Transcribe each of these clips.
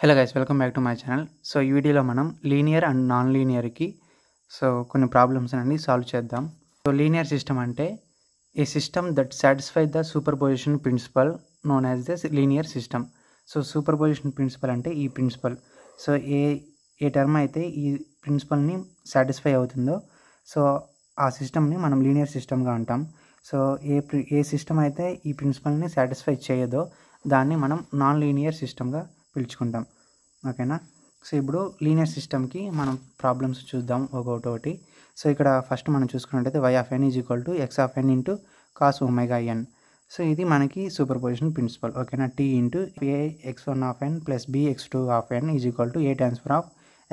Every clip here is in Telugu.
Hello guys, welcome back to my channel. So ఈ వీడియోలో మనం లీనియర్ అండ్ నాన్ లీనియర్కి కొన్ని ప్రాబ్లమ్స్ అన్ని సాల్వ్ చేద్దాం. సో లీనియర్ సిస్టమ్ అంటే a system that satisfy the superposition principle known as the linear system. So superposition principle అంటే ఈ ప్రిన్సిపల్. సో ఏ టర్మ్ అయితే ఈ ప్రిన్సిపల్ని సాటిస్ఫై అవుతుందో సో ఆ సిస్టమ్ని మనం లీనియర్ సిస్టమ్గా అంటాం. సో ఏ సిస్టమ్ అయితే ఈ ప్రిన్సిపల్ని సాటిస్ఫై చేయదో దాన్ని మనం నాన్ లీనియర్ సిస్టమ్గా పిలుచుకుంటాం. ఓకేనా. సో ఇప్పుడు లీనియర్ సిస్టమ్కి మనం ప్రాబ్లమ్స్ చూద్దాం ఒకటి. సో ఇక్కడ ఫస్ట్ మనం చూసుకున్నట్టయితే y of n is equal to x of n into cos omega n. So ఇది మనకి సూపర్ పొజిషన్ ప్రిన్సిపల్. ఓకేనా. t into a x1 of n plus b x2 of n is equal to a transfer of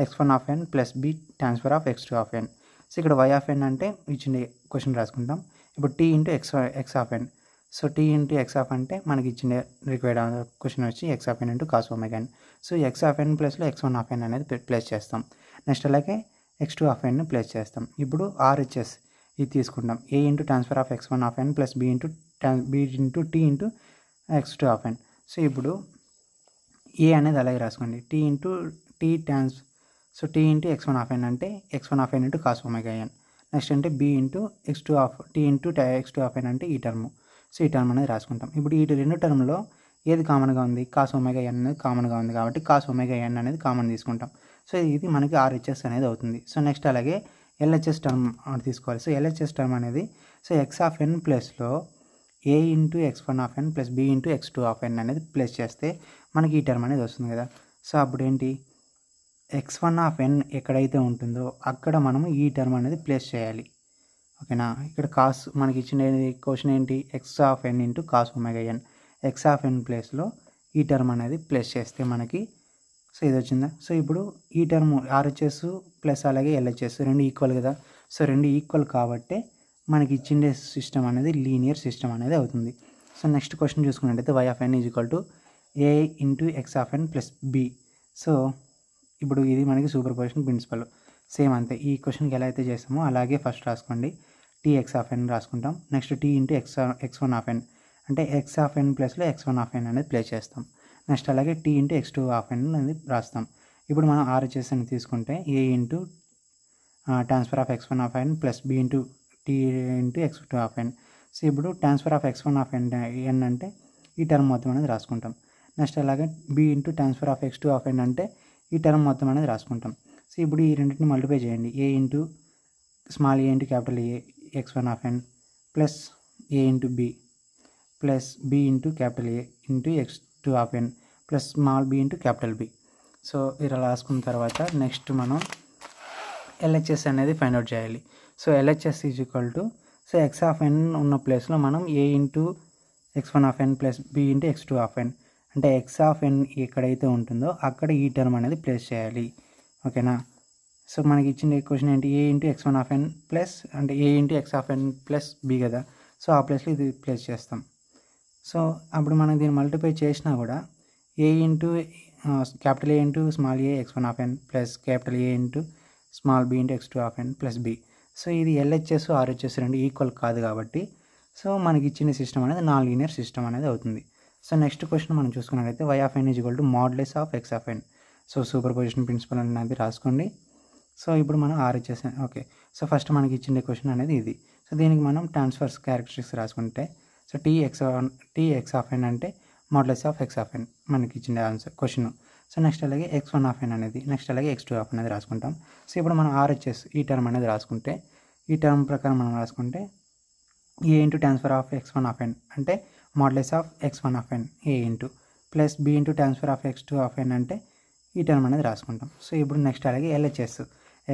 x1 of n plus b transfer of x2 of n. So ఇక్కడ y ఆఫ్ n అంటే ఇచ్చిన క్వశ్చన్ రాసుకుంటాం. ఇప్పుడు t into x of n. So t into x of అంటే మనకి ఇచ్చిన రిక్వైర్డ్ క్వశ్చన్ వచ్చి x of n into cos omega n. So x of n ప్లస్లో x1 ఆఫ్ n అనేది ప్లేస్ చేస్తాం. నెక్స్ట్ అలాగే x2 ఆఫ్ n ప్లేస్ చేస్తాం. ఇప్పుడు RHS ఇది తీసుకుంటాం. a into transfer of x1 of n plus b into t into x2 of n. So ఇప్పుడు a అనేది అలాగే రాసుకోండి. t into t into x1 of n అంటే x1 of n into cos omega n. Next అంటే b into t into x2 of n అంటే ఈ టర్మ్. సో ఈ టర్మ్ అనేది రాసుకుంటాం. ఇప్పుడు ఈ రెండు టర్మ్లో ఏది కామన్గా ఉంది? కాస్ ఒమేగా n అనేది కామన్గా ఉంది కాబట్టి కాస్ ఒమేగా n అనేది కామన్ తీసుకుంటాం. సో ఇది మనకి RHS అనేది అవుతుంది. సో నెక్స్ట్ అలాగే LHS టర్మ్ తీసుకోవాలి. సో LHS టర్మ్ అనేది సో x ఆఫ్ n ప్లస్లో a into x1 of n plus b into x2 of n అనేది ప్లేస్ చేస్తే మనకి ఈ టర్మ్ అనేది వస్తుంది కదా. సో అప్పుడు ఏంటి, x1 ఆఫ్ n ఎక్కడైతే ఉంటుందో అక్కడ మనము ఈ టర్మ్ అనేది ప్లేస్ చేయాలి. ఓకేనా. ఇక్కడ కాస్ మనకి ఇచ్చిన క్వశ్చన్ ఏంటి, x of n into cos omega n. x of n ప్లేస్లో ఈ టర్మ్ అనేది ప్లేస్ చేస్తే మనకి సో ఇది వచ్చిందా. సో ఇప్పుడు ఈ టర్మ్ RHS ప్లస్ అలాగే LHS రెండు ఈక్వల్ కదా. సో రెండు ఈక్వల్ కాబట్టి మనకి ఇచ్చిన సిస్టమ్ అనేది లీనియర్ సిస్టమ్ అనేది అవుతుంది. సో నెక్స్ట్ క్వశ్చన్ చూసుకున్నట్టయితే y of n is equal to a into x of n plus b. So ఇప్పుడు ఇది మనకి సూపర్ పొజిషన్ ప్రిన్సిపల్. సేమ్ అంతే, ఈ క్వశ్చన్కి ఎలా అయితే చేస్తామో అలాగే ఫస్ట్ రాసుకోండి. tx ఆఫ్ n రాసుకుంటాం. Next t into x1 of n అంటే x ఆఫ్ n ప్లస్లో x1 ఆఫ్ n అనేది ప్లేస్ చేస్తాం. నెక్స్ట్ అలాగే t into x2 of n అనేది రాస్తాం. ఇప్పుడు మనం RHS అని తీసుకుంటే a into transfer of x1 of n plus b into t into x2 of n. So ఇప్పుడు transfer of x1 of n అంటే ఈ టర్మ్ మొత్తం అనేది రాసుకుంటాం. నెక్స్ట్ అలాగే b into transfer of x2 of n అంటే ఈ టర్మ్ మొత్తం అనేది రాసుకుంటాం. సో ఇప్పుడు ఈ రెండింటిని మల్టిప్లై చేయండి. a into small a into capital A x1 of n plus a into b plus b into capital A into x2 of n plus small b into capital B. So ఇలా రాసుకున్న తర్వాత నెక్స్ట్ మనం LHS అనేది ఫైండ్ అవుట్ చేయాలి. So LHS is equal to so x of n ఉన్న ప్లేస్లో మనం a into x1 of n plus b into x2 of n అంటే x ఆఫ్ n ఎక్కడైతే ఉంటుందో అక్కడ ఈ టర్మ్ అనేది ప్లేస్ చేయాలి. ఓకేనా. సో మనకి ఇచ్చిన క్వశ్చన్ ఏంటి, a into x1 of n plus అంటే a into x of n plus b కదా. సో ఆ ప్లేస్లో ఇది ప్లేస్ చేస్తాం. సో అప్పుడు మనం దీన్ని మల్టిప్లై చేసినా కూడా a into capital A into small a x1 of n plus capital A into small b into x2 of n plus b. So ఇది LHS RHS రెండు ఈక్వల్ కాదు కాబట్టి సో మనకి ఇచ్చిన సిస్టమ్ అనేది నాన్ లీనియర్ సిస్టమ్ అనేది అవుతుంది. సో నెక్స్ట్ క్వశ్చన్ మనం చూసుకున్నట్లయితే y of n is equal to modulus of x of n. So superposition principle అనేది రాసుకోండి. సో ఇప్పుడు మనం RHS ఓకే. సో ఫస్ట్ మనకి ఇచ్చిన క్వశ్చన్ అనేది ఇది. సో దీనికి మనం ట్రాన్స్ఫర్స్ క్యారెక్టరిస్టిక్స్ రాసుకుంటే సో tx ఆఫ్ n అంటే modulus of x of n మనకి ఇచ్చిన ఆన్సర్ క్వశ్చన్. సో నెక్స్ట్ అలాగే x1 ఆఫ్ n అనేది నెక్స్ట్ అలాగే x2 ఆఫ్ n అనేది రాసుకుంటాం. సో ఇప్పుడు మనం RHS ఈ టర్మ్ అనేది రాసుకుంటే ఈ టర్మ్ ప్రకారం మనం రాసుకుంటే a into transfer of x1 of n అంటే modulus of x1 of n a into plus b into transfer of x2 of n అంటే ఈ టర్మ్ అనేది రాసుకుంటాం. సో ఇప్పుడు నెక్స్ట్ అలాగే LHS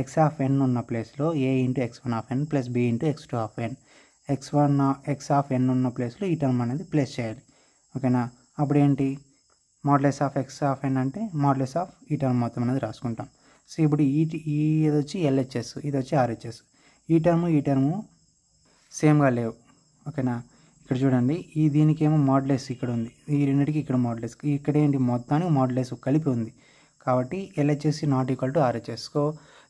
x ఆఫ్ n ఉన్న ప్లేస్లో a into x1 of n plus b into x2 of n x of n ఉన్న ప్లేస్లో ఈ టర్మ్ అనేది ప్లేస్ చేయాలి. ఓకేనా. అప్పుడు ఏంటి, modulus of x of n అంటే మోడ్యులస్ ఆఫ్ ఈ టర్మ్ మొత్తం అనేది రాసుకుంటాం. సో ఇప్పుడు ఇది వచ్చి LHS ఇది వచ్చి RHS. ఈ టర్ము సేమ్గా లేవు. ఓకేనా. ఇక్కడ చూడండి, దీనికి ఏమో మోడ్యులస్ ఇక్కడ ఉంది, ఈ రెండింటికి ఇక్కడ మోడ్యులస్, ఇక్కడ ఏంటి మొత్తానికి మోడ్యులస్ కలిపి ఉంది కాబట్టి LHS not equal to RHS. So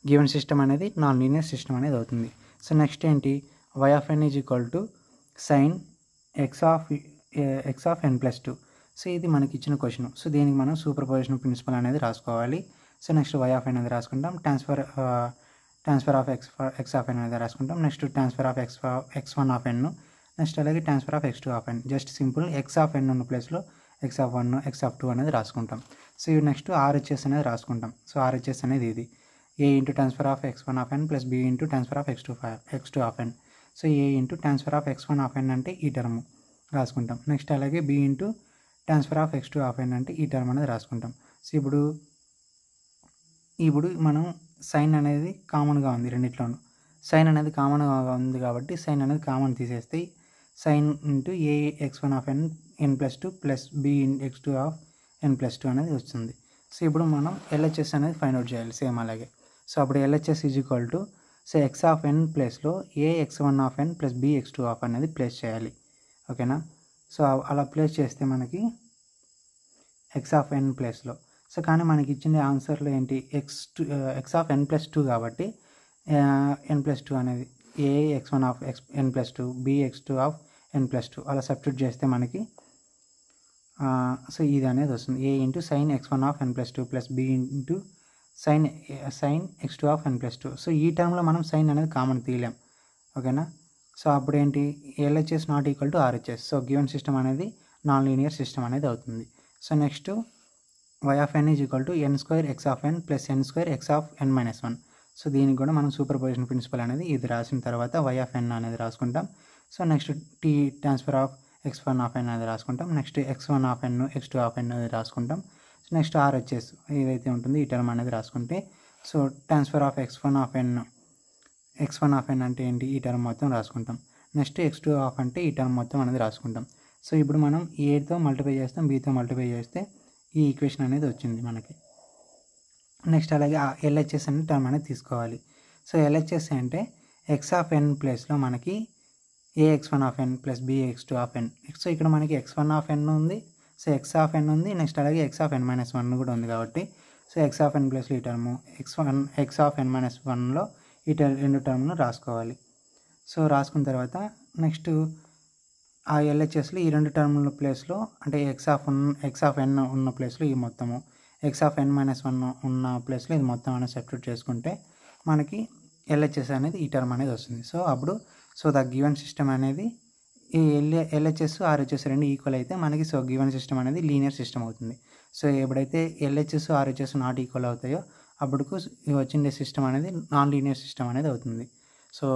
given system అనేది నాన్ లీనియర్ సిస్టమ్ అనేది అవుతుంది. సో నెక్స్ట్ ఏంటి, y of n is equal to sine x of n plus 2. So ఇది మనకి ఇచ్చిన క్వశ్చన్. సో దీనికి మనం సూపర్ పొజిషన్ ప్రిన్సిపల్ అనేది రాసుకోవాలి. So next y of n అనేది రాసుకుంటాం. Transfer of x of n అనేది రాసుకుంటాం. Next transfer of x1 of n, next అలాగే transfer of x2 of n. Just simple x of n ఉన్న ప్లేస్లో x ఆఫ్ 1 x ఆఫ్ 2 అనేది రాసుకుంటాం. సో ఇవి నెక్స్ట్ RHS అనేది రాసుకుంటాం. సో RHS అనేది ఇది a into transfer of x1 of n plus b into transfer of x2 of n. So a into transfer of x1 of n అంటే ఈ టర్మ్ రాసుకుంటాం. నెక్స్ట్ అలాగే b into transfer of x2 of n అంటే ఈ టర్మ్ అనేది రాసుకుంటాం. సో ఇప్పుడు మనం సైన్ అనేది కామన్గా ఉంది రెండిట్లోనూ. సైన్ అనేది కామన్గా ఉంది కాబట్టి సైన్ అనేది కామన్ తీసేస్తే sine into a x1 of n+2 plus b x2 of n+2 అనేది వస్తుంది. సో ఇప్పుడు మనం LHS అనేది ఫైండ్ అవుట్ చేయాలి సేమ్ అలాగే. సో అప్పుడు LHS is equal to so x of n ప్లేస్లో a x1 of n plus b x2 of అనేది ప్లేస్ చేయాలి. ఓకేనా? సో అలా ప్లేస్ చేస్తే మనకి x ఆఫ్ n ప్లేస్లో, సో కానీ మనకి ఇచ్చిన ఆన్సర్లో ఏంటి x ఆఫ్ n+2 కాబట్టి n+2 అనేది ఏ x1 of n+2 b x2 of n+2 అలా సబ్స్టిట్యూట్ చేస్తే మనకి సో ఇది అనేది వస్తుంది. A into sine x1 of n+2 plus b into sine x2 of n+2. So ఈ టర్మ్లో మనం సైన్ అనేది కామన్ తీయలేం. ఓకేనా? సో అప్పుడు ఏంటి LHS not equal to RHS. So given system అనేది నాన్ లీనియర్ సిస్టమ్ అనేది అవుతుంది. So next y of n is equal to n² x of n plus n² x of n-1. So దీనికి కూడా మనం సూపర్ పొజిషన్ ప్రిన్సిపల్ అనేది ఇది రాసిన తర్వాత y ఆఫ్ n అనేది రాసుకుంటాం. So next t transfer of x1 of n అనేది రాసుకుంటాం. Next x1 of n x2 of n అనేది రాసుకుంటాం. సో నెక్స్ట్ RHS ఏదైతే ఉంటుందో ఈ టర్మ్ అనేది రాసుకుంటే so transfer of x1 of n అంటే ఏంటి ఈ టర్మ్ మొత్తం రాసుకుంటాం. నెక్స్ట్ x2 ఆఫ్ అంటే ఈ టర్మ్ మొత్తం అనేది రాసుకుంటాం. సో ఇప్పుడు మనం ఏతో మల్టిప్లై చేస్తాం, బీతో మల్టిప్లై చేస్తే ఈ ఈక్వేషన్ అనేది వచ్చింది మనకి. నెక్స్ట్ అలాగే LHS అనే టర్మ్ అనేది తీసుకోవాలి. సో LHS అంటే x ఆఫ్ n ప్లేస్లో మనకి ఏ x1 of n plus b x2 of n. So ఇక్కడ మనకి x1 ఆఫ్ n ఉంది, సో x ఆఫ్ n ఉంది, నెక్స్ట్ అలాగే x ఆఫ్ n-1 కూడా ఉంది కాబట్టి సో x ఆఫ్ n ప్లస్లో ఈ టర్ము x ఆఫ్ n-1లో ఈ రెండు టర్మ్ను రాసుకోవాలి. సో రాసుకున్న తర్వాత నెక్స్ట్ ఆ LHSలో ఈ రెండు టర్ముల ప్లేస్లో అంటే x ఆఫ్ n ఉన్న ప్లేస్లో ఈ మొత్తము, x ఆఫ్ n-1 ఉన్న ప్లేస్లో ఇది మొత్తం అనేది సబ్స్టిట్యూట్ చేసుకుంటే మనకి LHS అనేది ఈ టర్మ్ అనేది వస్తుంది. సో అప్పుడు సో ద గివెన్ సిస్టమ్ అనేది ఈ LHS RHS రెండు ఈక్వల్ అయితే మనకి సో గివెన్ సిస్టమ్ అనేది లీనియర్ సిస్టమ్ అవుతుంది. సో ఎప్పుడైతే LHS RHS నాట్ ఈక్వల్ అవుతాయో అప్పుడు వచ్చిండే సిస్టమ్ అనేది నాన్ లీనియర్ సిస్టమ్ అనేది అవుతుంది. సో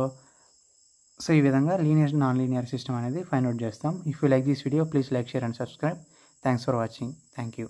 ఈ విధంగా లీనియర్ నాన్ లీనియర్ సిస్టమ్ అనేది ఫైండ్ అవుట్ చేస్తాం. If you like this video please like, share and subscribe. Thanks for watching. Thank you.